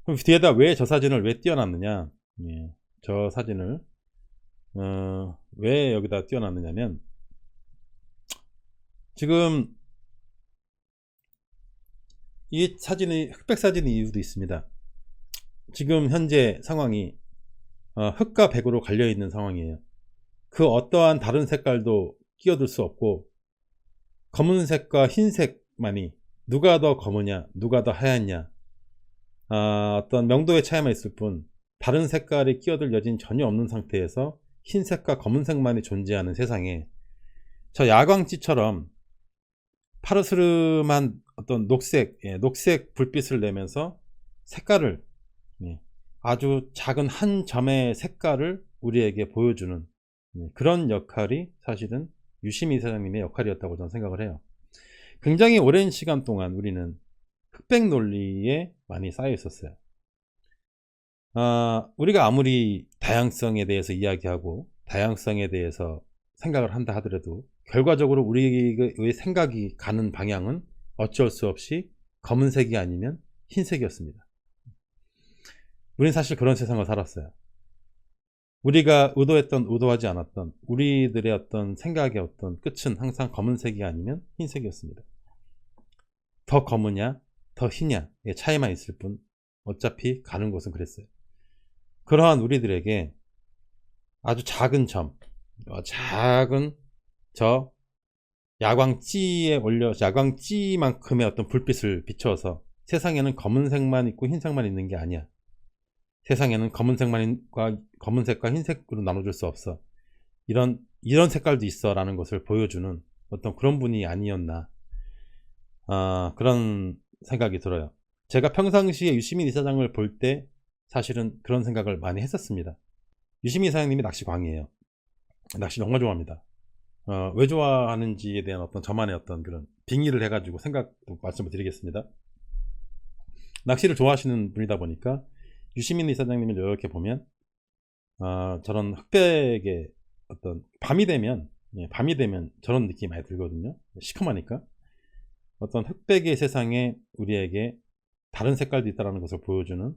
그럼 뒤에다 왜 저 사진을 왜 띄워놨느냐? 예, 저 사진을 왜 여기다 띄워놨느냐면, 지금 이 사진이 흑백 사진의 이유도 있습니다. 지금 현재 상황이 흑과 백으로 갈려 있는 상황이에요. 그 어떠한 다른 색깔도 끼어들 수 없고, 검은색과 흰색만이, 누가 더 검으냐 누가 더 하얗냐, 어떤 명도의 차이만 있을 뿐 다른 색깔이 끼어들 여지는 전혀 없는 상태에서 흰색과 검은색만이 존재하는 세상에, 저 야광찌처럼 파르스름한 어떤 녹색, 녹색 불빛을 내면서 색깔을, 예, 아주 작은 한 점의 색깔을 우리에게 보여주는, 그런 역할이 사실은 유시민 이사장님의 역할이었다고 저는 생각을 해요. 굉장히 오랜 시간 동안 우리는 흑백 논리에 많이 쌓여 있었어요. 우리가 아무리 다양성에 대해서 이야기하고 다양성에 대해서 생각을 한다 하더라도 결과적으로 우리의 생각이 가는 방향은 어쩔 수 없이 검은색이 아니면 흰색이었습니다. 우리는 사실 그런 세상을 살았어요. 우리가 의도했던 의도하지 않았던 우리들의 어떤 생각의 어떤 끝은 항상 검은색이 아니면 흰색이었습니다. 더 검으냐 더 희냐의 차이만 있을 뿐 어차피 가는 곳은 그랬어요. 그러한 우리들에게 아주 작은 점, 작은 저 야광찌에 올려 야광찌만큼의 어떤 불빛을 비춰서 세상에는 검은색만 있고 흰색만 있는 게 아니야. 세상에는 검은색과 흰색으로 나눠줄 수 없어. 이런 색깔도 있어 라는 것을 보여주는 어떤 그런 분이 아니었나, 그런 생각이 들어요. 제가 평상시에 유시민 이사장을 볼 때 사실은 그런 생각을 많이 했었습니다. 유시민 이사장님이 낚시광이에요. 낚시 정말 좋아합니다. 왜 좋아하는지에 대한 어떤 저만의 어떤 그런 빙의를 해가지고 생각도 말씀을 드리겠습니다. 낚시를 좋아하시는 분이다 보니까 유시민 이사장님을 이렇게 보면 저런 흑백의 어떤 밤이 되면 저런 느낌이 많이 들거든요. 시커머니까 어떤 흑백의 세상에 우리에게 다른 색깔도 있다는 것을 보여주는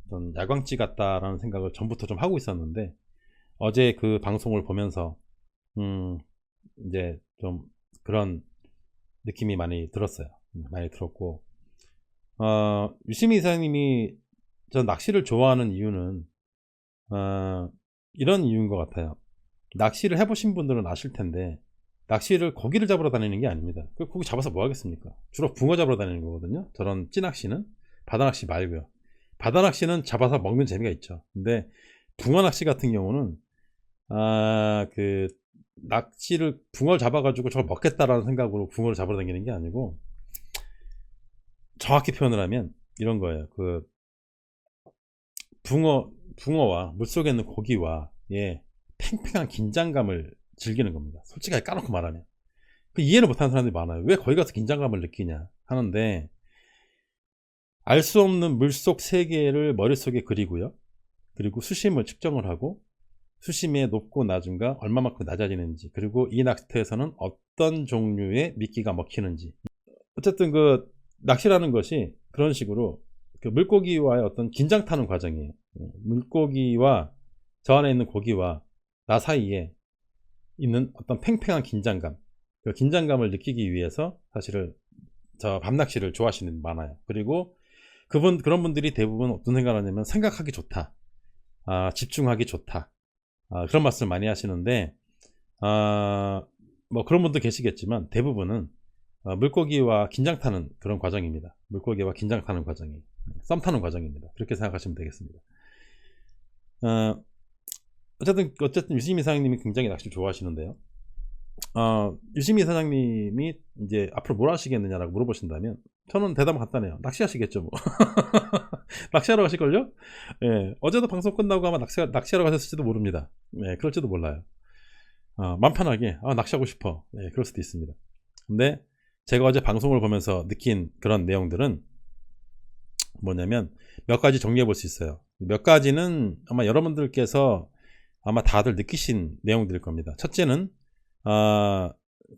어떤 야광찌 같다라는 생각을 전부터 좀 하고 있었는데, 어제 그 방송을 보면서 이제 좀 그런 느낌이 많이 들었어요. 많이 들었고, 유시민 이사님이 저 낚시를 좋아하는 이유는 이런 이유인 것 같아요. 낚시를 해보신 분들은 아실 텐데, 낚시를 고기를 잡으러 다니는 게 아닙니다. 그 고기 잡아서 뭐 하겠습니까? 주로 붕어 잡으러 다니는 거거든요. 저런 찌낚시는 바다낚시 말고요. 바다낚시는 잡아서 먹는 재미가 있죠. 근데 붕어 낚시 같은 경우는 그 낚시를 붕어를 잡아가지고 저걸 먹겠다라는 생각으로 붕어를 잡으러 다니는 게 아니고, 정확히 표현을 하면 이런 거예요. 그 붕어와 물속에 있는 고기와 팽팽한 긴장감을 즐기는 겁니다. 솔직하게 까놓고 말하면. 그 이해를 못하는 사람들이 많아요. 왜 거기 가서 긴장감을 느끼냐 하는데, 알 수 없는 물속 세계를 머릿속에 그리고요. 그리고 수심을 측정을 하고 수심의 높고 낮음과 얼마만큼 낮아지는지, 그리고 이 낚시터에서는 어떤 종류의 미끼가 먹히는지. 어쨌든 그 낚시라는 것이 그런 식으로 그 물고기와의 어떤 긴장 타는 과정이에요. 물고기와 저 안에 있는 고기와 나 사이에 있는 어떤 팽팽한 긴장감, 그 긴장감을 느끼기 위해서 사실은 저 밤낚시를 좋아하시는 분 많아요. 그리고 그런 분들이 대부분 어떤 생각을 하냐면, 생각하기 좋다, 집중하기 좋다, 그런 말씀을 많이 하시는데, 뭐 그런 분도 계시겠지만 대부분은 물고기와 긴장 타는 그런 과정입니다. 물고기와 긴장 타는 과정이, 썸 타는 과정입니다. 그렇게 생각하시면 되겠습니다. 어쨌든 유시민 사장님이 굉장히 낚시를 좋아하시는데요. 유시민 사장님이 이제 앞으로 뭘 하시겠느냐라고 물어보신다면 저는 대답은 간단해요. 낚시하시겠죠 뭐. 낚시하러 가실걸요? 예, 어제도 방송 끝나고 아마 낚시하러 가셨을지도 모릅니다. 예, 그럴지도 몰라요. 맘 편하게 낚시하고 싶어, 예, 그럴 수도 있습니다. 근데 제가 어제 방송을 보면서 느낀 그런 내용들은 뭐냐면, 몇 가지 정리해 볼 수 있어요. 몇 가지는 아마 여러분들께서 아마 다들 느끼신 내용들일 겁니다. 첫째는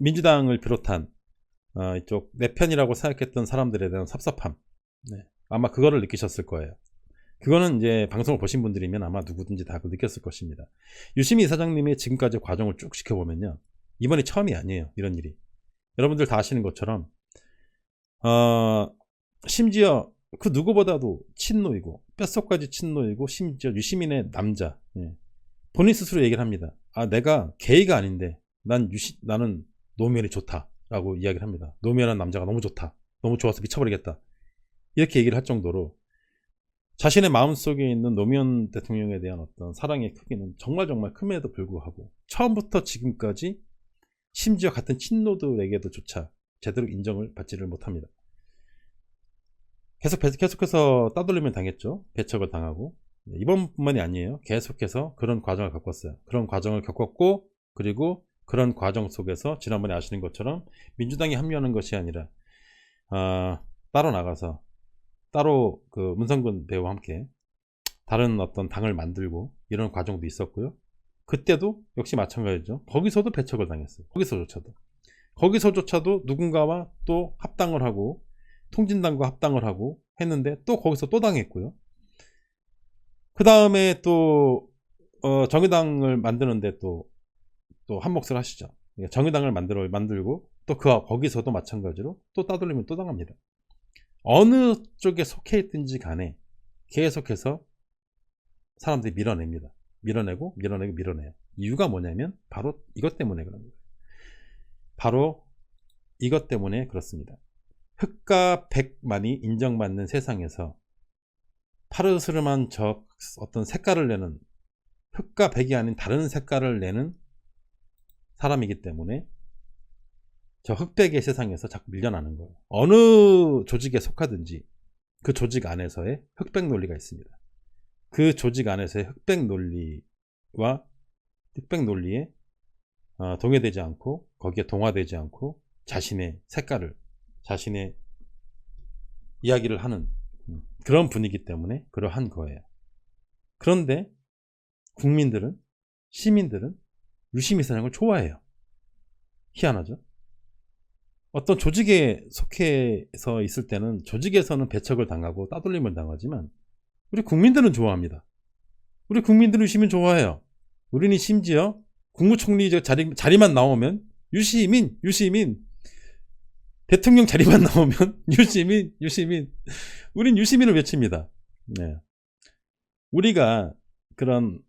민주당을 비롯한 이쪽 내 편이라고 생각했던 사람들에 대한 섭섭함, 아마 그거를 느끼셨을 거예요. 그거는 이제 방송을 보신 분들이면 아마 누구든지 다 느꼈을 것입니다. 유시민 이사장님의 지금까지 과정을 쭉 지켜보면요, 이번이 처음이 아니에요. 이런 일이. 여러분들 다 아시는 것처럼 심지어 그 누구보다도 친노이고 뼛속까지 친노이고 심지어 유시민의 남자, 본인 스스로 얘기를 합니다. 내가 게이가 아닌데 나는 노무현이 좋다라고 이야기를 합니다. 노무현이라는 남자가 너무 좋다, 너무 좋아서 미쳐버리겠다, 이렇게 얘기를 할 정도로 자신의 마음속에 있는 노무현 대통령에 대한 어떤 사랑의 크기는 정말 큼에도 불구하고 처음부터 지금까지 심지어 같은 친노들에게도조차 제대로 인정을 받지를 못합니다. 계속해서 따돌림을 당했죠. 배척을 당하고. 이번뿐만이 아니에요. 계속해서 그런 과정을 겪었어요. 그런 과정을 겪었고, 그리고 그런 과정 속에서 지난번에 아시는 것처럼 민주당이 합류하는 것이 아니라 따로 나가서 따로 그 문성근 배우와 함께 다른 어떤 당을 만들고 이런 과정도 있었고요. 그때도 역시 마찬가지죠. 거기서도 배척을 당했어요. 거기서조차도 누군가와 또 합당을 하고 통진당과 합당을 하고 했는데 또 거기서 또 당했고요. 그 다음에 또 정의당을 만드는데 또 한몫을 하시죠. 정의당을 만들고 또 거기서도 마찬가지로 또 따돌리면 또 당합니다. 어느 쪽에 속해 있든지 간에 계속해서 사람들이 밀어냅니다. 밀어내고 밀어내요. 이유가 뭐냐면 바로 이것 때문에 그런 거예요. 바로 이것 때문에 그렇습니다. 흑과 백만이 인정받는 세상에서 파르스름한 저 어떤 색깔을 내는, 흑과 백이 아닌 다른 색깔을 내는 사람이기 때문에 저 흑백의 세상에서 자꾸 밀려나는 거예요. 어느 조직에 속하든지 그 조직 안에서의 흑백 논리가 있습니다. 그 조직 안에서의 흑백 논리와 흑백 논리에 동요되지 않고 거기에 동화되지 않고 자신의 색깔을, 자신의 이야기를 하는 그런 분위기 때문에 그러한 거예요. 그런데 국민들은, 시민들은 유시민 사장을 좋아해요. 희한하죠? 어떤 조직에 속해서 있을 때는 조직에서는 배척을 당하고 따돌림을 당하지만 우리 국민들은 좋아합니다. 우리 국민들은 유시민 좋아해요. 우리는 심지어 국무총리 자리만 나오면 유시민 대통령 자리만 나오면 유시민 우린 유시민을 외칩니다. 네. 우리가 그런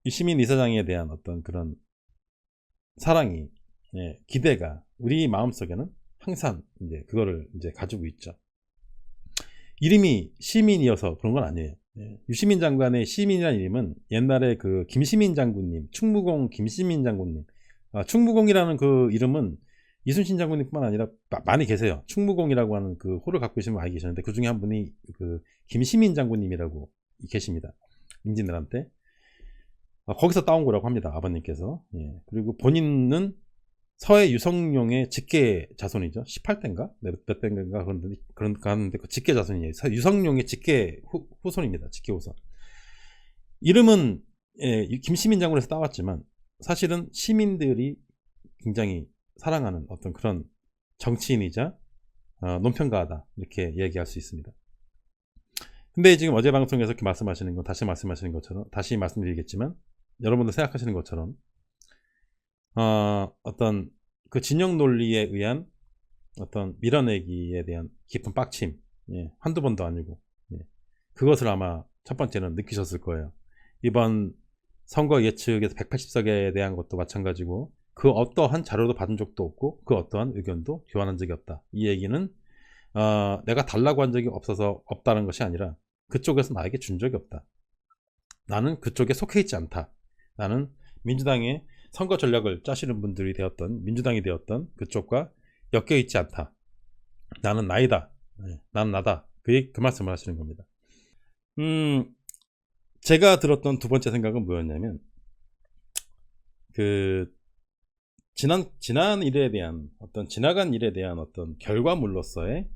유시민 이사장에 대한 어떤 그런 사랑이, 기대가 우리 마음속에는 항상 이제 그거를 이제 가지고 있죠. 이름이 시민이어서 그런 건 아니에요. 유시민 장관의 시민이라는 이름은 옛날에 그 김시민 장군님, 충무공 김시민 장군님, 충무공이라는 그 이름은 이순신 장군님뿐만 아니라 많이 계세요. 충무공이라고 하는 그 호를 갖고 계시는 분 많이 계셨는데 그 중에 한 분이 그 김시민 장군님이라고 계십니다. 임진왜란 때 거기서 따온 거라고 합니다. 아버님께서. 그리고 본인은 서해 유성룡의 직계 자손이죠. 18대인가? 몇 대인가 그런데 그 직계 자손이에요. 유성룡의 직계 후손입니다. 직계 후손. 이름은 김시민 장군에서 따왔지만 사실은 시민들이 굉장히 사랑하는 어떤 그런 정치인이자 논평가하다 이렇게 얘기할 수 있습니다. 근데 지금 어제 방송에서 이렇게 말씀하시는 건 다시 말씀하시는 것처럼 다시 말씀드리겠지만 여러분들 생각하시는 것처럼 어떤 그 진영 논리에 의한 어떤 밀어내기에 대한 깊은 빡침, 한두 번도 아니고 그것을 아마 첫 번째는 느끼셨을 거예요. 이번 선거 예측에서 180석에 대한 것도 마찬가지고 그 어떠한 자료도 받은 적도 없고 그 어떠한 의견도 교환한 적이 없다. 이 얘기는 내가 달라고 한 적이 없다는 것이 아니라 그쪽에서 나에게 준 적이 없다. 나는 그쪽에 속해 있지 않다. 나는 민주당의 선거 전략을 짜시는 분들이 되었던, 민주당이 되었던 그쪽과 엮여 있지 않다. 나는 나이다. 나는 나다. 그 말씀을 하시는 겁니다. 제가 들었던 두 번째 생각은 뭐였냐면 그 지난 일에 대한 어떤 지나간 일에 대한 어떤 결과물로서의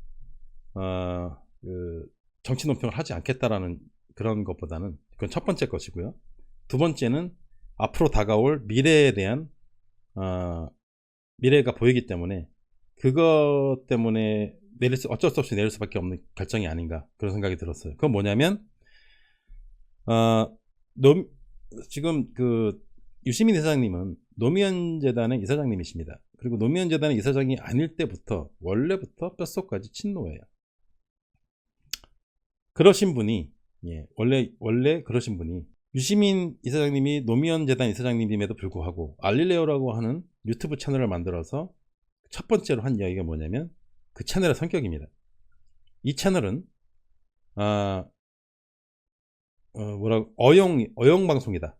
그 정치 논평을 하지 않겠다라는 그런 것보다는 그건 첫 번째 것이고요. 두 번째는 앞으로 다가올 미래에 대한 미래가 보이기 때문에 그것 때문에 어쩔 수 없이 내릴 수밖에 없는 결정이 아닌가 그런 생각이 들었어요. 그건 뭐냐면 노, 지금 그 유시민 이사장님은 노무현 재단의 이사장님이십니다. 그리고 노무현 재단의 이사장이 아닐 때부터 원래부터 뼛속까지 친노예요. 그러신 분이 원래 그러신 분이 유시민 이사장님이 노무현 재단 이사장님임에도 불구하고 알릴레오라고 하는 유튜브 채널을 만들어서 첫 번째로 한 이야기가 뭐냐면 그 채널의 성격입니다. 이 채널은 어용 방송이다.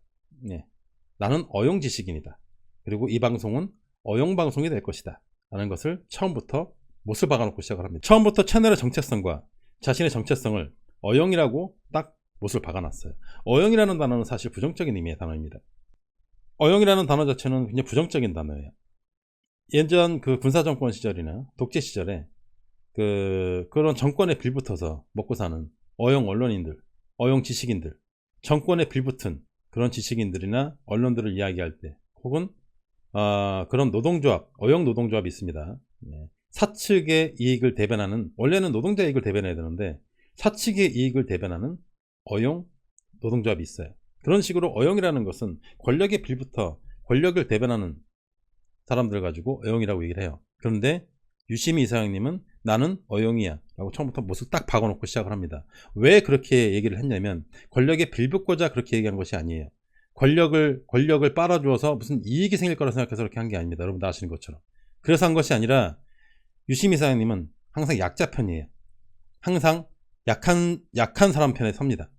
나는 어용 지식인이다. 그리고 이 방송은 어용 방송이 될 것이다. 라는 것을 처음부터 못을 박아놓고 시작을 합니다. 처음부터 채널의 정체성과 자신의 정체성을 어용이라고 딱 못을 박아놨어요. 어용이라는 단어는 사실 부정적인 의미의 단어입니다. 어용이라는 단어 자체는 굉장히 부정적인 단어예요. 예전 그 군사정권 시절이나 독재 시절에 그런 정권에 빌붙어서 먹고 사는 어용 언론인들, 어용 지식인들, 정권에 빌붙은 그런 지식인들이나 언론들을 이야기할 때 혹은 그런 노동조합, 어용 노동조합이 있습니다. 사측의 이익을 대변하는, 원래는 노동자 이익을 대변해야 되는데 사측의 이익을 대변하는 어용 노동조합이 있어요. 그런 식으로 어용이라는 것은 권력에 빌붙어 권력을 대변하는 사람들 가지고 어용이라고 얘기를 해요. 그런데 유시민 이사장님은 나는 어용이야 라고 처음부터 못을 딱 박아놓고 시작을 합니다. 왜 그렇게 얘기를 했냐면 권력에 빌붙고자 그렇게 얘기한 것이 아니에요. 권력을 빨아주어서 무슨 이익이 생길 거라 생각해서 그렇게 한 게 아닙니다. 여러분 다 아시는 것처럼. 그래서 한 것이 아니라 유시민 이사장님은 항상 약자 편이에요. 항상 약한 사람 편에 섭니다.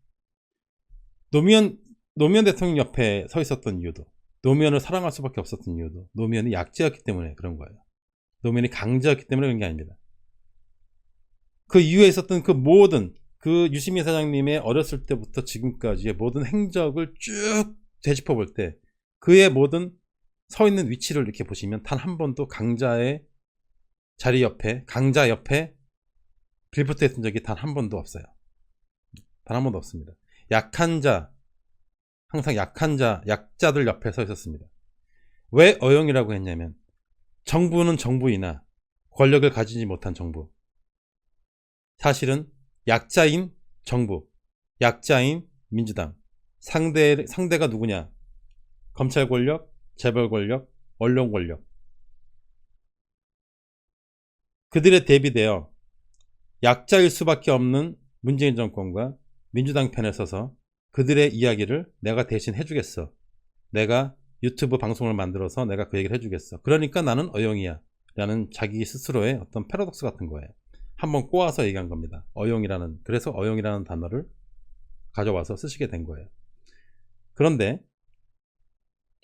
노무현 대통령 옆에 서 있었던 이유도, 노무현을 사랑할 수밖에 없었던 이유도 노무현이 약자였기 때문에 그런 거예요. 노무현이 강자였기 때문에 그런 게 아닙니다. 그 이후에 있었던 그 모든 그 유시민 사장님의 어렸을 때부터 지금까지의 모든 행적을 쭉 되짚어 볼 때 그의 모든 서 있는 위치를 이렇게 보시면 단 한 번도 강자의 자리 옆에, 강자 옆에 빌붙어 있던 적이 단 한 번도 없어요. 단 한 번도 없습니다. 약한 자, 항상 약한 자, 약자들 옆에 서 있었습니다. 왜 어용이라고 했냐면 정부는 정부이나 권력을 가지지 못한 정부, 사실은 약자인 정부, 약자인 민주당, 상대가 누구냐? 검찰 권력, 재벌 권력, 언론 권력. 그들에 대비되어 약자일 수밖에 없는 문재인 정권과 민주당 편에 서서 그들의 이야기를 내가 대신 해주겠어. 내가 유튜브 방송을 만들어서 내가 그 얘기를 해주겠어. 그러니까 나는 어용이야 라는 자기 스스로의 어떤 패러독스 같은 거예요. 한번 꼬아서 얘기한 겁니다. 그래서 어용이라는 단어를 가져와서 쓰시게 된 거예요. 그런데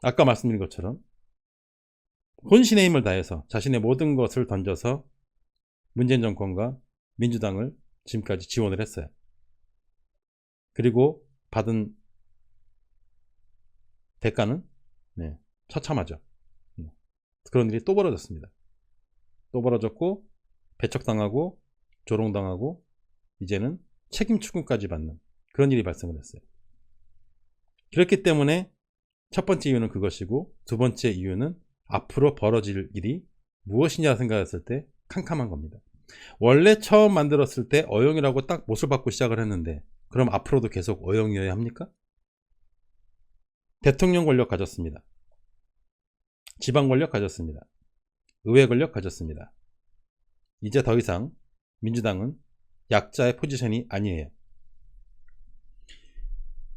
아까 말씀드린 것처럼 혼신의 힘을 다해서 자신의 모든 것을 던져서 문재인 정권과 민주당을 지금까지 지원을 했어요. 그리고 받은 대가는 처참하죠. 그런 일이 또 벌어졌습니다. 또 벌어졌고 배척당하고 조롱당하고 이제는 책임 추궁까지 받는 그런 일이 발생을 했어요. 그렇기 때문에 첫 번째 이유는 그것이고 두 번째 이유는 앞으로 벌어질 일이 무엇이냐 생각했을 때 캄캄한 겁니다. 원래 처음 만들었을 때 어용이라고 딱 못을 받고 시작을 했는데 그럼 앞으로도 계속 어용이어야 합니까? 대통령 권력 가졌습니다. 지방 권력 가졌습니다. 의회 권력 가졌습니다. 이제 더 이상 민주당은 약자의 포지션이 아니에요.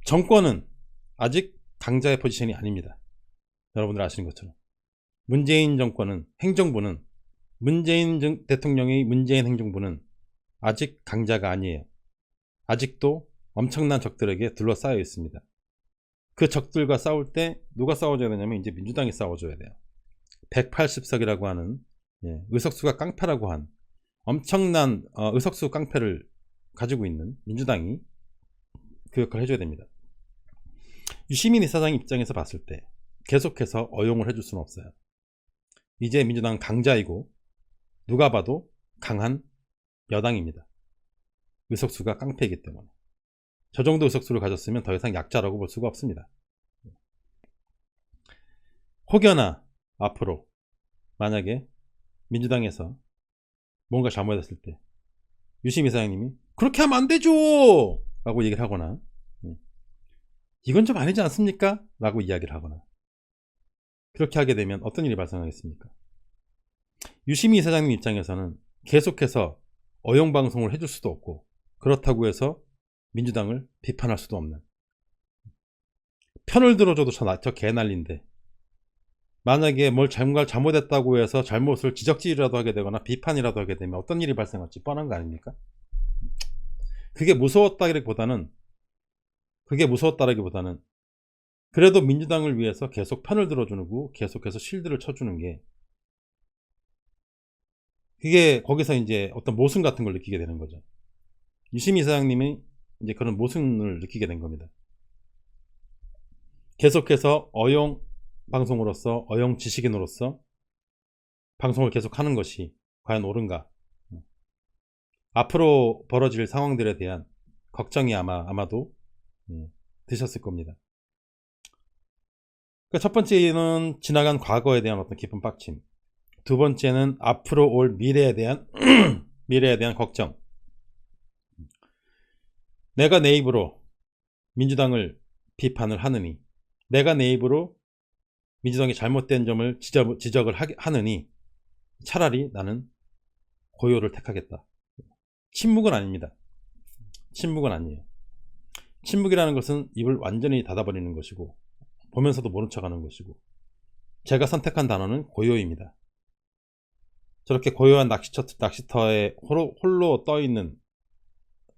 정권은 아직 강자의 포지션이 아닙니다. 여러분들 아시는 것처럼 문재인 정권은, 행정부는, 문재인 대통령의 문재인 행정부는 아직 강자가 아니에요. 아직도 엄청난 적들에게 둘러싸여 있습니다. 그 적들과 싸울 때 누가 싸워줘야 되냐면 이제 민주당이 싸워줘야 돼요. 180석이라고 하는 의석수가 깡패라고 한 엄청난 의석수 깡패를 가지고 있는 민주당이 그 역할을 해줘야 됩니다. 유시민 이사장 입장에서 봤을 때 계속해서 어용을 해줄 수는 없어요. 이제 민주당은 강자이고 누가 봐도 강한 여당입니다. 의석수가 깡패이기 때문에. 저 정도 의석수를 가졌으면 더 이상 약자라고 볼 수가 없습니다. 혹여나 앞으로 만약에 민주당에서 뭔가 잘못했을 때 유시민 이사장님이 그렇게 하면 안 되죠! 라고 얘기를 하거나 이건 좀 아니지 않습니까? 라고 이야기를 하거나, 그렇게 하게 되면 어떤 일이 발생하겠습니까? 유시민 이사장님 입장에서는 계속해서 어용방송을 해줄 수도 없고, 그렇다고 해서 민주당을 비판할 수도 없는, 편을 들어줘도 저 개난리인데, 만약에 뭘 잘못했다고 해서 잘못을 지적질이라도 하게 되거나 비판이라도 하게 되면 어떤 일이 발생할지 뻔한 거 아닙니까? 그게 무서웠다기보다는 그래도 민주당을 위해서 계속 편을 들어주고 계속해서 실드를 쳐주는 게, 그게 거기서 이제 어떤 모순 같은 걸 느끼게 되는 거죠. 유시민 이사장님이 이제 그런 모순을 느끼게 된 겁니다. 계속해서 어용 방송으로서, 어용 지식인으로서 방송을 계속 하는 것이 과연 옳은가? 앞으로 벌어질 상황들에 대한 걱정이 아마도 드셨을 겁니다. 그러니까 첫 번째는 지나간 과거에 대한 어떤 깊은 빡침, 두 번째는 앞으로 올 미래에 대한 걱정. 내가 내 입으로 민주당을 비판을 하느니, 내가 내 입으로 민주당이 잘못된 점을 지적을 하느니 차라리 나는 고요를 택하겠다. 침묵은 아닙니다. 침묵은 아니에요. 침묵이라는 것은 입을 완전히 닫아버리는 것이고, 보면서도 모른 척하는 것이고, 제가 선택한 단어는 고요입니다. 저렇게 고요한 낚시터에 홀로 떠있는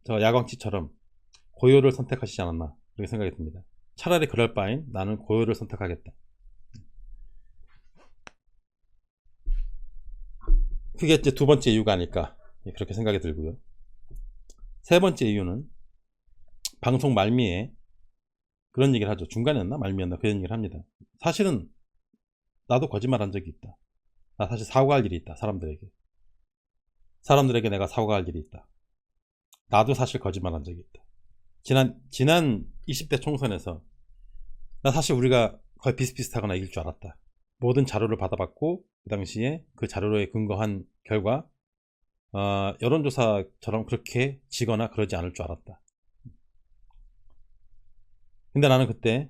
저 야광치처럼 고요를 선택하시지 않았나, 그렇게 생각이 듭니다. 차라리 그럴 바엔 나는 고요를 선택하겠다. 그게 이제 두 번째 이유가 아닐까, 그렇게 생각이 들고요. 세 번째 이유는 방송 말미에 그런 얘기를 하죠. 중간이었나 말미였나 그런 얘기를 합니다. 사실은 나도 거짓말한 적이 있다. 나 사실 사과할 일이 있다. 사람들에게 내가 사과할 일이 있다. 나도 사실 거짓말한 적이 있다. 지난 20대 총선에서 나 사실 우리가 거의 비슷비슷하거나 이길 줄 알았다. 모든 자료를 받아봤고 그 당시에 그 자료에 근거한 결과 여론조사처럼 그렇게 지거나 그러지 않을 줄 알았다. 근데 나는 그때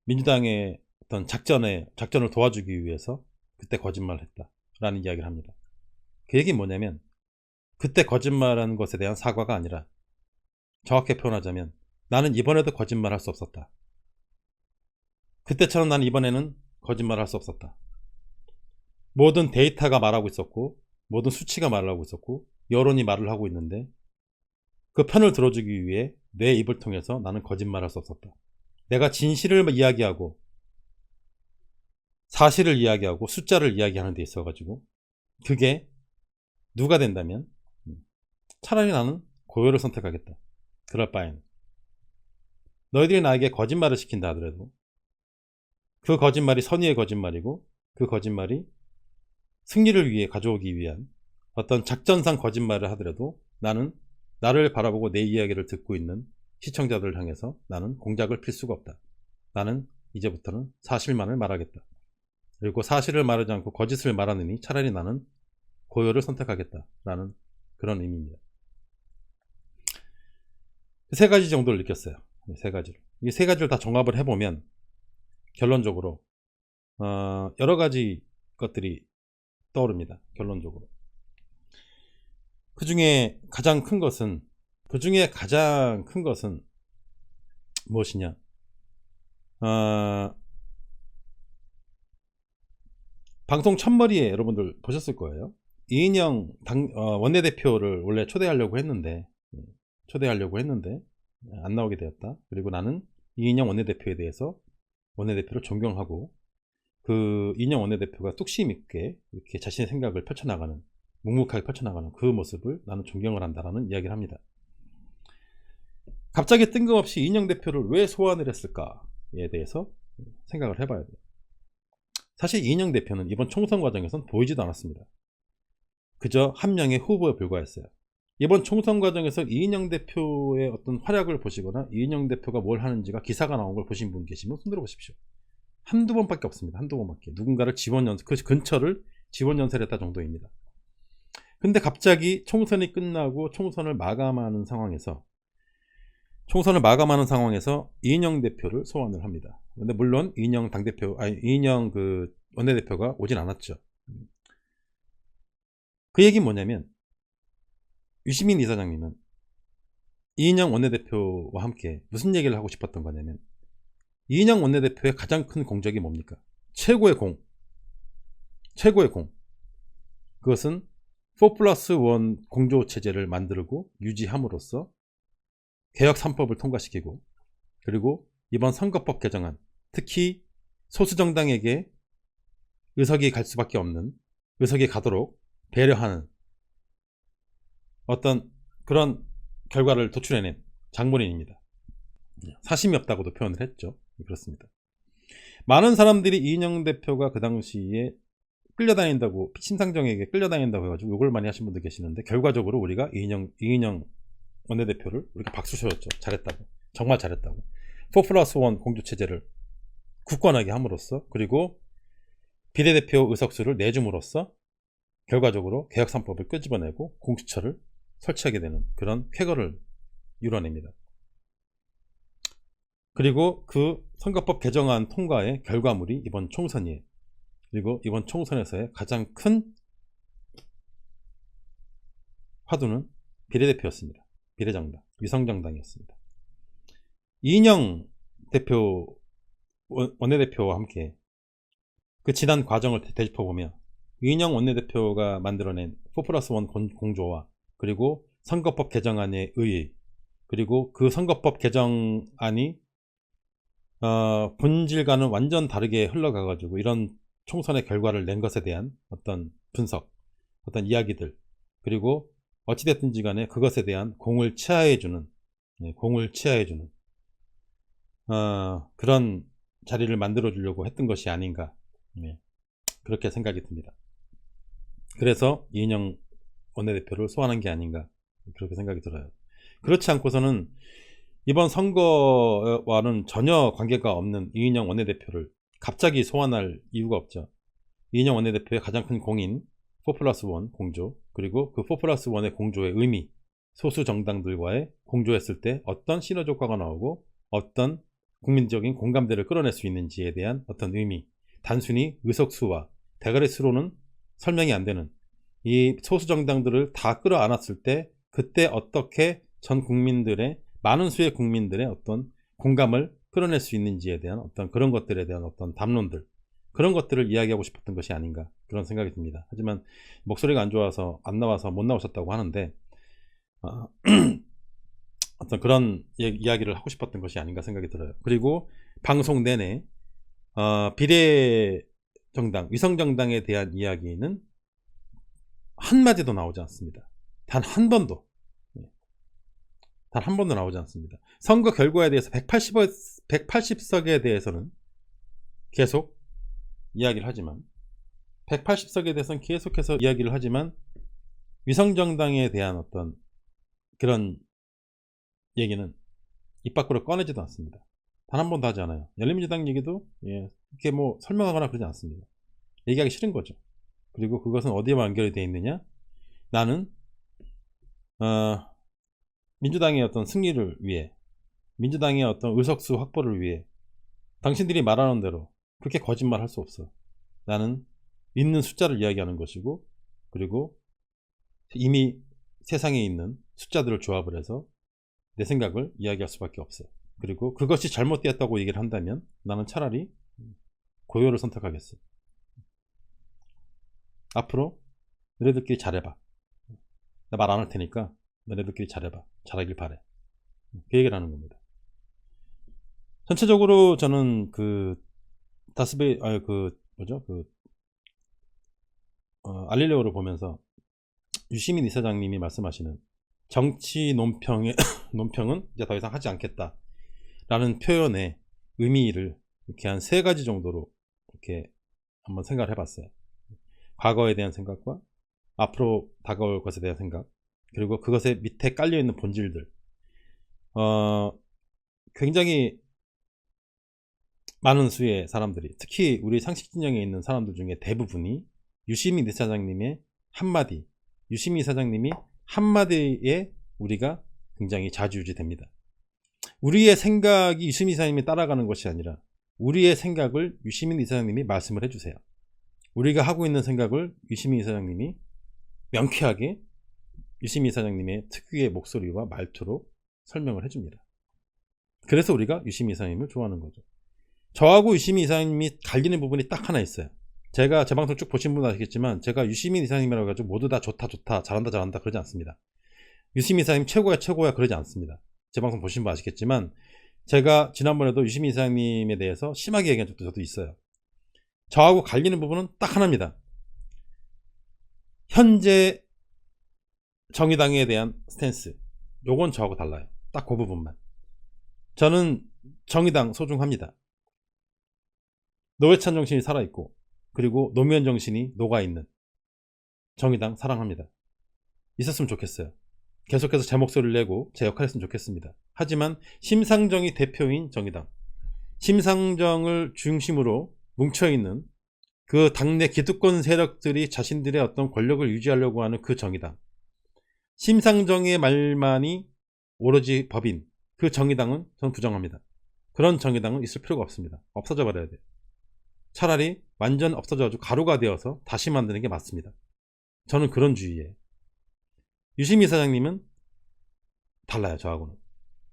민주당의 어떤 작전을 도와주기 위해서 그때 거짓말을 했다 라는 이야기를 합니다. 그 얘기는 뭐냐면, 그때 거짓말한 것에 대한 사과가 아니라, 정확히 표현하자면 나는 이번에도 거짓말할 수 없었다. 그때처럼 나는 이번에는 거짓말할 수 없었다. 모든 데이터가 말하고 있었고, 모든 수치가 말을 하고 있었고, 여론이 말을 하고 있는데, 그 편을 들어주기 위해 내 입을 통해서 나는 거짓말할 수 없었다. 내가 진실을 이야기하고 사실을 이야기하고 숫자를 이야기하는 데 있어가지고, 그게 누가 된다면 차라리 나는 고요를 선택하겠다. 그럴 바에는 너희들이 나에게 거짓말을 시킨다 하더라도 그 거짓말이 선의의 거짓말이고, 그 거짓말이 승리를 위해 가져오기 위한 어떤 작전상 거짓말을 하더라도 나는 나를 바라보고 내 이야기를 듣고 있는 시청자들을 향해서 나는 공작을 필 수가 없다. 나는 이제부터는 사실만을 말하겠다. 그리고 사실을 말하지 않고 거짓을 말하느니 차라리 나는 고요를 선택하겠다 라는 그런 의미입니다. 세 가지 정도를 느꼈어요. 세 가지를. 이 세 가지를 다 종합을 해보면 결론적으로 여러 가지 것들이 떠오릅니다. 결론적으로. 그 중에 가장 큰 것은 무엇이냐? 방송 첫머리에 여러분들 보셨을 거예요. 이인영 원내대표를 원래 초대하려고 했는데 안 나오게 되었다. 그리고 나는 이인영 원내대표에 대해서 원내대표를 존경하고, 그 이인영 원내대표가 뚝심 있게 이렇게 자신의 생각을 펼쳐나가는, 묵묵하게 펼쳐나가는 그 모습을 나는 존경을 한다라는 이야기를 합니다. 갑자기 뜬금없이 이인영 대표를 왜 소환을 했을까에 대해서 생각을 해봐야 돼요. 사실 이인영 대표는 이번 총선 과정에선 보이지도 않았습니다. 그저 한 명의 후보에 불과했어요. 이번 총선 과정에서 이인영 대표의 어떤 활약을 보시거나 이인영 대표가 뭘 하는지가 기사가 나온 걸 보신 분 계시면 손들어 보십시오. 한두 번밖에 없습니다. 한두 번밖에. 누군가를 그 근처를 지원 연설했다 정도입니다. 근데 갑자기 총선이 끝나고 총선을 마감하는 상황에서 총선을 마감하는 상황에서 이인영 대표를 소환을 합니다. 근데 물론 이인영 당대표, 아니 이인영 그 원내대표가 오진 않았죠. 그 얘기는 뭐냐면 유시민 이사장님은 이인영 원내대표와 함께 무슨 얘기를 하고 싶었던 거냐면, 이인영 원내대표의 가장 큰 공적이 뭡니까? 최고의 공. 그것은 4+1 공조체제를 만들고 유지함으로써 개혁 3법을 통과시키고, 그리고 이번 선거법 개정안, 특히 소수정당에게 의석이 갈 수밖에 없는, 의석이 가도록 배려하는 어떤 그런 결과를 도출해낸 장본인입니다. 사심이 없다고도 표현을 했죠. 그렇습니다. 많은 사람들이 이인영 대표가 그 당시에 끌려다닌다고, 심상정에게 끌려다닌다고 해가지고 욕을 많이 하신 분들 계시는데, 결과적으로 우리가 이인영 원내대표를 우리가 박수 쳐줬죠. 잘했다고. 정말 잘했다고. 4+1 공조체제를 굳건하게 함으로써, 그리고 비례대표 의석수를 내줌으로써 결과적으로 개혁 3법을 끄집어내고 공수처를 설치하게 되는 그런 쾌거를 이뤄냅니다. 그리고 그 선거법 개정안 통과의 결과물이 이번 총선이에요. 그리고 이번 총선에서의 가장 큰 화두는 비례대표였습니다. 비례정당, 위성정당이었습니다. 이인영 대표, 원내대표와 함께 그 지난 과정을 되짚어보면, 이인영 원내대표가 만들어낸 4+1 공조와, 그리고 선거법 개정안의 의의, 그리고 그 선거법 개정안이 본질과는 완전 다르게 흘러가가지고 이런 총선의 결과를 낸 것에 대한 어떤 분석, 어떤 이야기들, 그리고 어찌됐든지 간에 그것에 대한 공을 치하해주는 그런 자리를 만들어 주려고 했던 것이 아닌가, 그렇게 생각이 듭니다. 그래서 이인영 원내대표를 소환한 게 아닌가, 그렇게 생각이 들어요. 그렇지 않고서는 이번 선거와는 전혀 관계가 없는 이인영 원내대표를 갑자기 소환할 이유가 없죠. 이인영 원내대표의 가장 큰 공인 4+1 공조, 그리고 그 4+1의 공조의 의미, 소수 정당들과의 공조했을 때 어떤 시너지 효과가 나오고 어떤 국민적인 공감대를 끌어낼 수 있는지에 대한 어떤 의미, 단순히 의석수와 대가리 수로는 설명이 안 되는 이 소수 정당들을 다 끌어안았을 때 그때 어떻게 전 국민들의, 많은 수의 국민들의 어떤 공감을 끌어낼 수 있는지에 대한 어떤 그런 것들에 대한 어떤 담론들, 그런 것들을 이야기하고 싶었던 것이 아닌가, 그런 생각이 듭니다. 하지만 목소리가 안 좋아서 안 나와서 못 나오셨다고 하는데 어떤 그런 이야기를 하고 싶었던 것이 아닌가 생각이 들어요. 그리고 방송 내내 비례정당, 위성정당에 대한 이야기는 한마디도 나오지 않습니다. 단 한 번도 나오지 않습니다. 선거 결과에 대해서 180석에 대해서는 계속 이야기를 하지만, 180석에 대해서는 계속해서 이야기를 하지만 위성정당에 대한 어떤 그런 얘기는 입 밖으로 꺼내지도 않습니다. 단 한 번도 하지 않아요. 열린민주당 얘기도 이렇게 뭐 설명하거나 그러지 않습니다. 얘기하기 싫은 거죠. 그리고 그것은 어디에 연결이 되어 있느냐, 나는 민주당의 어떤 승리를 위해, 민주당의 어떤 의석수 확보를 위해 당신들이 말하는 대로 그렇게 거짓말 할 수 없어. 나는 있는 숫자를 이야기하는 것이고, 그리고 이미 세상에 있는 숫자들을 조합을 해서 내 생각을 이야기할 수밖에 없어. 그리고 그것이 잘못되었다고 얘기를 한다면 나는 차라리 고요를 선택하겠어. 앞으로 너네들끼리 잘해봐. 나 말 안 할 테니까 너네들끼리 잘해봐. 잘하길 바래. 그 얘기를 하는 겁니다. 전체적으로 저는 알릴레오를 보면서 유시민 이사장님이 말씀하시는 정치 논평은 이제 더 이상 하지 않겠다 라는 표현의 의미를 이렇게 한 3가지 정도로 이렇게 한번 생각을 해봤어요. 과거에 대한 생각과 앞으로 다가올 것에 대한 생각, 그리고 그것의 밑에 깔려있는 본질들. 굉장히 많은 수의 사람들이, 특히 우리 상식진영에 있는 사람들 중에 대부분이 유시민 이사장님의 한마디, 유시민 이사장님이 한마디에 우리가 굉장히 좌지우지 됩니다. 우리의 생각이 유시민 이사님이 따라가는 것이 아니라 우리의 생각을 유시민 이사장님이 말씀을 해주세요. 우리가 하고 있는 생각을 유시민 이사장님이 명쾌하게 유시민 이사장님의 특유의 목소리와 말투로 설명을 해줍니다. 그래서 우리가 유시민 이사님을 좋아하는 거죠. 저하고 유시민 이사님이 갈리는 부분이 딱 하나 있어요. 제가 제 방송 쭉 보신 분은 아시겠지만 제가 유시민 이사님이라고 해가지고 모두 다 좋다 잘한다 그러지 않습니다. 유시민 이사님 최고야 그러지 않습니다. 제 방송 보신 분 아시겠지만 제가 지난번에도 유시민 이사님에 대해서 심하게 얘기한 적도 저도 있어요. 저하고 갈리는 부분은 딱 하나입니다. 현재 정의당에 대한 스탠스, 요건 저하고 달라요. 딱 그 부분만. 저는 정의당 소중합니다. 노회찬 정신이 살아있고 그리고 노무현 정신이 녹아있는 정의당 사랑합니다. 있었으면 좋겠어요. 계속해서 제 목소리를 내고 제 역할을 했으면 좋겠습니다. 하지만 심상정이 대표인 정의당, 심상정을 중심으로 뭉쳐있는 그 당내 기득권 세력들이 자신들의 어떤 권력을 유지하려고 하는 그 정의당, 심상정의 말만이 오로지 법인 그 정의당은 저는 부정합니다. 그런 정의당은 있을 필요가 없습니다. 없어져 버려야 돼요. 차라리 완전 없어져가지고 가루가 되어서 다시 만드는 게 맞습니다. 저는 그런 주의예요. 유시민 사장님은 달라요. 저하고는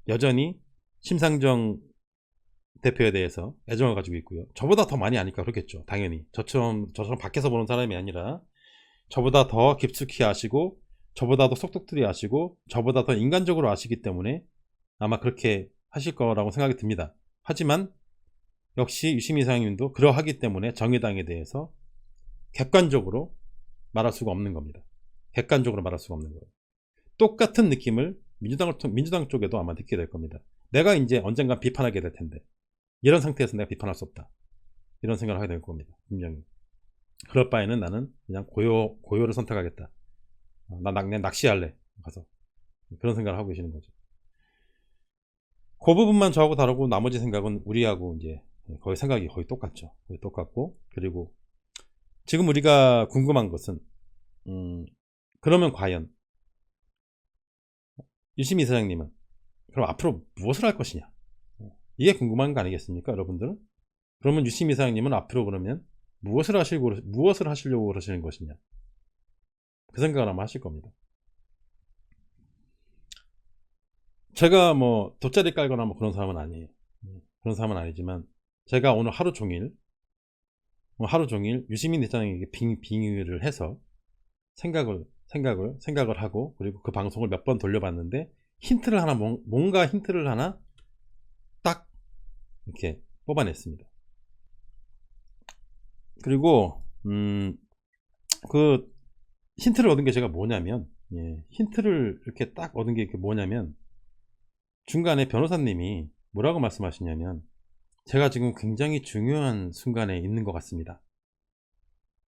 여전히 심상정 대표에 대해서 애정을 가지고 있고요. 저보다 더 많이 아니까 그렇겠죠. 당연히 저처럼 밖에서 보는 사람이 아니라 저보다 더 깊숙이 아시고 저보다 더 속독들이 아시고 저보다 더 인간적으로 아시기 때문에 아마 그렇게 하실 거라고 생각이 듭니다. 하지만 역시 유시민 사장님도 그러하기 때문에 정의당에 대해서 객관적으로 말할 수가 없는 겁니다. 객관적으로 말할 수가 없는 거예요. 똑같은 느낌을 민주당 쪽에도 아마 느끼게 될 겁니다. 내가 이제 언젠가 비판하게 될 텐데 이런 상태에서 내가 비판할 수 없다. 이런 생각을 하게 될 겁니다. 분명히. 그럴 바에는 나는 그냥 고요를 선택하겠다. 나 낚시할래. 가서. 그런 생각을 하고 계시는 거죠. 그 부분만 저하고 다르고 나머지 생각은 우리하고 이제 거의 생각이 거의 똑같죠. 거의 똑같고 그리고 지금 우리가 궁금한 것은 그러면 과연 유시민 사장님은 그럼 앞으로 무엇을 할 것이냐, 이게 궁금한 거 아니겠습니까 여러분들은? 그러면 유시민 사장님은 앞으로 그러면 무엇을 하시려고 그러시는 것이냐, 그 생각을 아마 하실 겁니다. 제가 뭐 돗자리 깔거나 뭐 그런 사람은 아니에요. 그런 사람은 아니지만 제가 오늘 하루 종일 유시민 대장에게 빙의를 해서 생각을 하고 그리고 그 방송을 몇 번 돌려봤는데 힌트를 하나 뭔가 힌트를 하나 딱 이렇게 뽑아냈습니다. 그리고 그 힌트를 얻은 게 제가 뭐냐면 힌트를 이렇게 딱 얻은 게 뭐냐면 중간에 변호사님이 뭐라고 말씀하시냐면 제가 지금 굉장히 중요한 순간에 있는 것 같습니다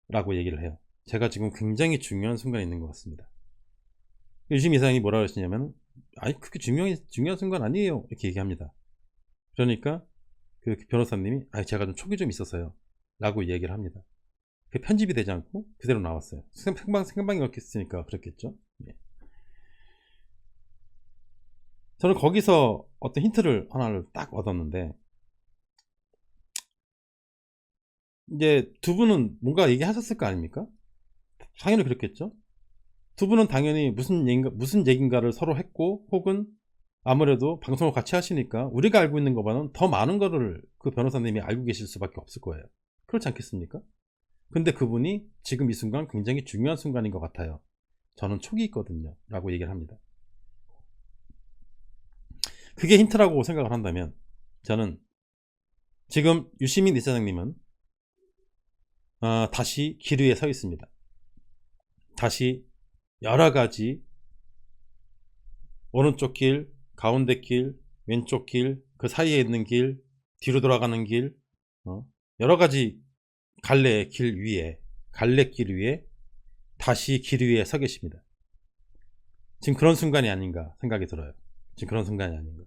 라고 얘기를 해요. 제가 지금 굉장히 중요한 순간에 있는 것 같습니다. 유시민 이사장이 뭐라고 하시냐면 아니 그렇게 중요한 순간 아니에요 이렇게 얘기합니다. 그러니까 그 변호사님이 아니 제가 좀 촉이 좀 있어서요 라고 얘기를 합니다. 그 편집이 되지 않고 그대로 나왔어요. 생방이 그렇겠으니까 그렇겠죠. 저는 거기서 어떤 힌트를 하나를 딱 얻었는데 이제 두 분은 뭔가 얘기하셨을 거 아닙니까? 당연히 그렇겠죠. 두 분은 당연히 무슨 얘기인가를 서로 했고 혹은 아무래도 방송을 같이 하시니까 우리가 알고 있는 것보다는 더 많은 거를 그 변호사님이 알고 계실 수밖에 없을 거예요. 그렇지 않겠습니까? 근데 그분이 지금 이 순간 굉장히 중요한 순간인 것 같아요. 저는 촉이 있거든요 라고 얘기를 합니다. 그게 힌트라고 생각을 한다면 저는 지금 유시민 이사장님은 다시 길 위에 서 있습니다. 다시 여러가지 오른쪽 길, 가운데 길, 왼쪽 길, 그 사이에 있는 길, 뒤로 돌아가는 길, 여러가지 갈래길 위에 다시 길 위에 서 계십니다. 지금 그런 순간이 아닌가 생각이 들어요. 지금 그런 순간이 아닌가.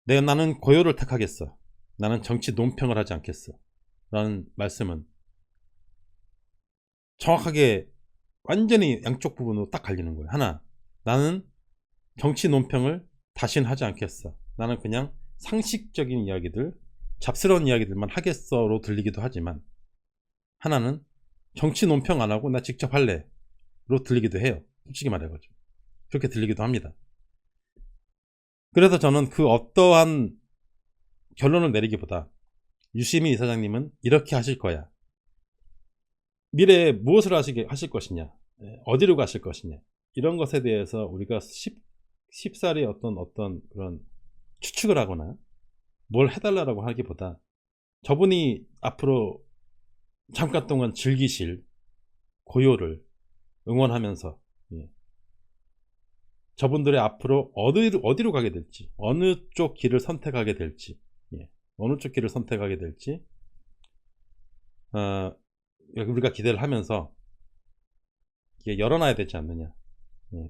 나는 고요를 택하겠어. 나는 정치 논평을 하지 않겠어. 라는 말씀은 정확하게 완전히 양쪽 부분으로 딱 갈리는 거예요. 하나, 나는 정치 논평을 다신 하지 않겠어. 나는 그냥 상식적인 이야기들, 잡스러운 이야기들만 하겠어로 들리기도 하지만, 하나는 정치 논평 안 하고 나 직접 할래로 들리기도 해요. 솔직히 말해가지고. 그렇게 들리기도 합니다. 그래서 저는 그 어떠한 결론을 내리기보다 유시민 이사장님은 이렇게 하실 거야. 미래에 무엇을 하실 것이냐, 어디로 가실 것이냐, 이런 것에 대해서 우리가 쉽사리 어떤 그런 추측을 하거나 뭘 해달라고 하기보다 저분이 앞으로 잠깐 동안 즐기실 고요를 응원하면서, 저분들의 앞으로 어디로 가게 될지, 어느 쪽 길을 선택하게 될지, 어느 쪽 길을 선택하게 될지, 우리가 기대를 하면서 이게 열어놔야 되지 않느냐,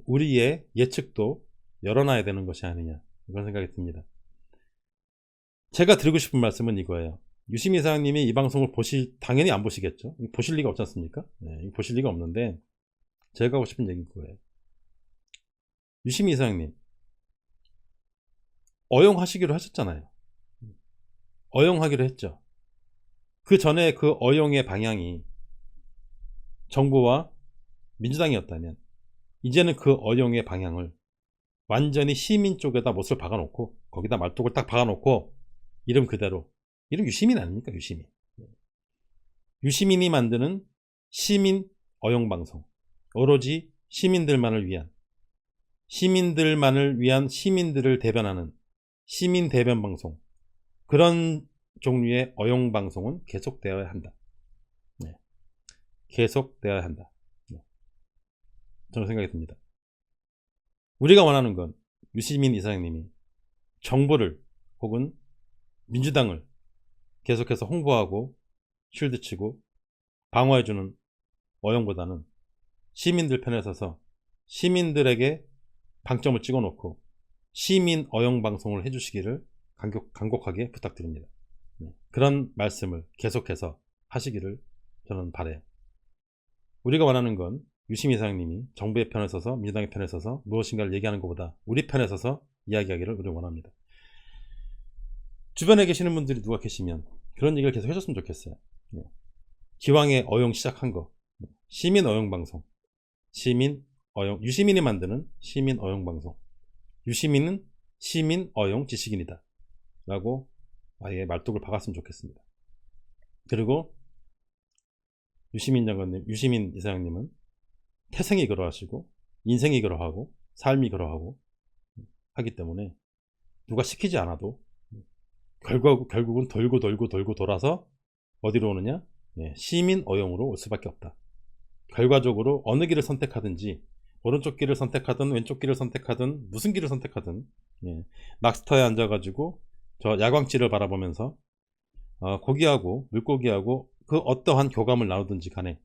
우리의 예측도 열어놔야 되는 것이 아니냐, 이런 생각이 듭니다. 제가 드리고 싶은 말씀은 이거예요. 유시민 이사장님이 이 방송을 당연히 안 보시겠죠. 보실 리가 없지 않습니까? 보실 리가 없는데 제가 하고 싶은 얘기는 그거예요. 유시민 이사장님, 어용하시기로 하셨잖아요. 어용하기로 했죠. 그 전에 그 어용의 방향이 정부와 민주당이었다면 이제는 그 어용의 방향을 완전히 시민 쪽에다 못을 박아놓고, 거기다 말뚝을 딱 박아놓고, 이름 그대로, 이름 유시민 아닙니까? 유시민이 만드는 시민 어용방송, 오로지 시민들만을 위한 시민들을 대변하는 시민 대변 방송, 그런 종류의 어용방송은 계속되어야 한다. 계속되어야 한다. 저는 생각이 듭니다. 우리가 원하는 건 유시민 이사장님이 정부를 혹은 민주당을 계속해서 홍보하고 쉴드치고 방어해주는 어용보다는 시민들 편에 서서 시민들에게 방점을 찍어놓고 시민 어용 방송을 해주시기를 간곡하게 부탁드립니다. 그런 말씀을 계속해서 하시기를 저는 바라요. 우리가 원하는 건 유시민 이사장님이 정부의 편에 서서 민주당의 편에 서서 무엇인가를 얘기하는 것보다 우리 편에 서서 이야기하기를 우리가 원합니다. 주변에 계시는 분들이 누가 계시면 그런 얘기를 계속 해줬으면 좋겠어요. 기왕에 어용 시작한 거, 시민 어용 방송, 유시민이 만드는 시민 어용 방송, 유시민은 시민 어용 지식인이다 라고 아예 말뚝을 박았으면 좋겠습니다. 그리고 유시민 이사장님은 태생이 그러하시고 인생이 그러하고 삶이 그러하고 하기 때문에 누가 시키지 않아도 결국은 돌고 돌아서 어디로 오느냐? 시민 어용으로 올 수밖에 없다. 결과적으로 어느 길을 선택하든지, 오른쪽 길을 선택하든 왼쪽 길을 선택하든 무슨 길을 선택하든, 락스터에 앉아가지고 저 야광지를 바라보면서 고기하고 물고기하고 그 어떠한 교감을 나누든지 간에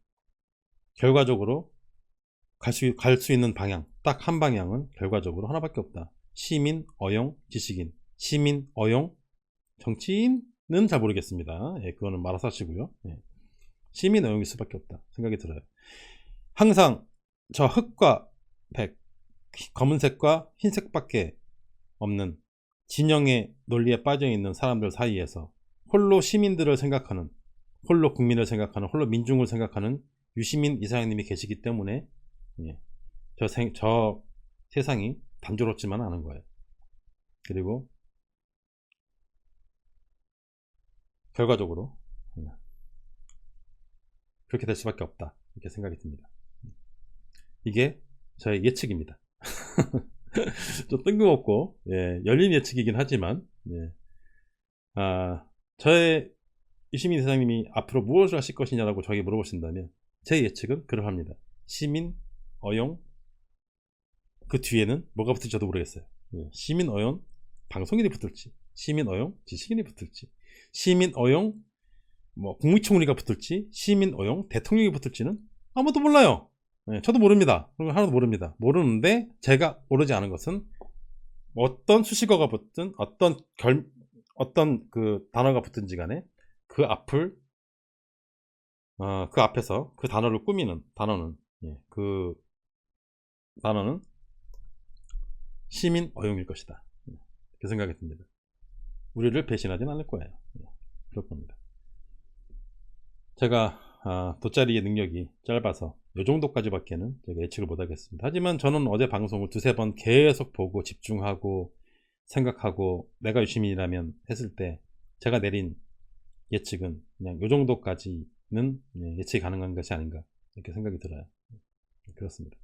결과적으로 갈 수 있는 방향, 딱 한 방향은 결과적으로 하나밖에 없다. 시민 어용 지식인, 시민 어용 정치인은 잘 모르겠습니다. 그거는 말아서 하시고요. 시민 어용일 수밖에 없다 생각이 들어요. 항상 저 흑과 백, 검은색과 흰색밖에 없는 진영의 논리에 빠져있는 사람들 사이에서 홀로 시민들을 생각하는, 홀로 국민을 생각하는, 홀로 민중을 생각하는 유시민 이사장님이 계시기 때문에 저 세상이 단조롭지만 않은 거예요. 그리고 결과적으로 그렇게 될 수밖에 없다 이렇게 생각이 듭니다. 이게 저의 예측입니다. 좀 뜬금없고 열린 예측이긴 하지만 저의 유시민 이사장님이 앞으로 무엇을 하실 것이냐라고 저에게 물어보신다면 제 예측은 그러합니다. 시민 어용, 그 뒤에는 뭐가 붙을지 저도 모르겠어요. 시민 어용 방송인이 붙을지, 시민 어용 지식인이 붙을지, 시민 어용 국무총리가 붙을지, 시민 어용 대통령이 붙을지는 아무도 몰라요. 저도 모릅니다. 하나도 모릅니다. 모르는데 제가 모르지 않은 것은 어떤 수식어가 붙든 어떤 그 단어가 붙든지 간에 그 앞에서 그 단어를 꾸미는 단어는 그 단어는 시민 어용일 것이다. 그 생각이 듭니다. 우리를 배신하진 않을 거예요. 그럴 겁니다. 제가 돗자리의 능력이 짧아서 이 정도까지밖에는 제가 예측을 못 하겠습니다. 하지만 저는 어제 방송을 두세 번 계속 보고 집중하고 생각하고 내가 유시민이라면 했을 때 제가 내린 예측은 그냥 이 정도까지는 예측이 가능한 것이 아닌가 이렇게 생각이 들어요. 그렇습니다.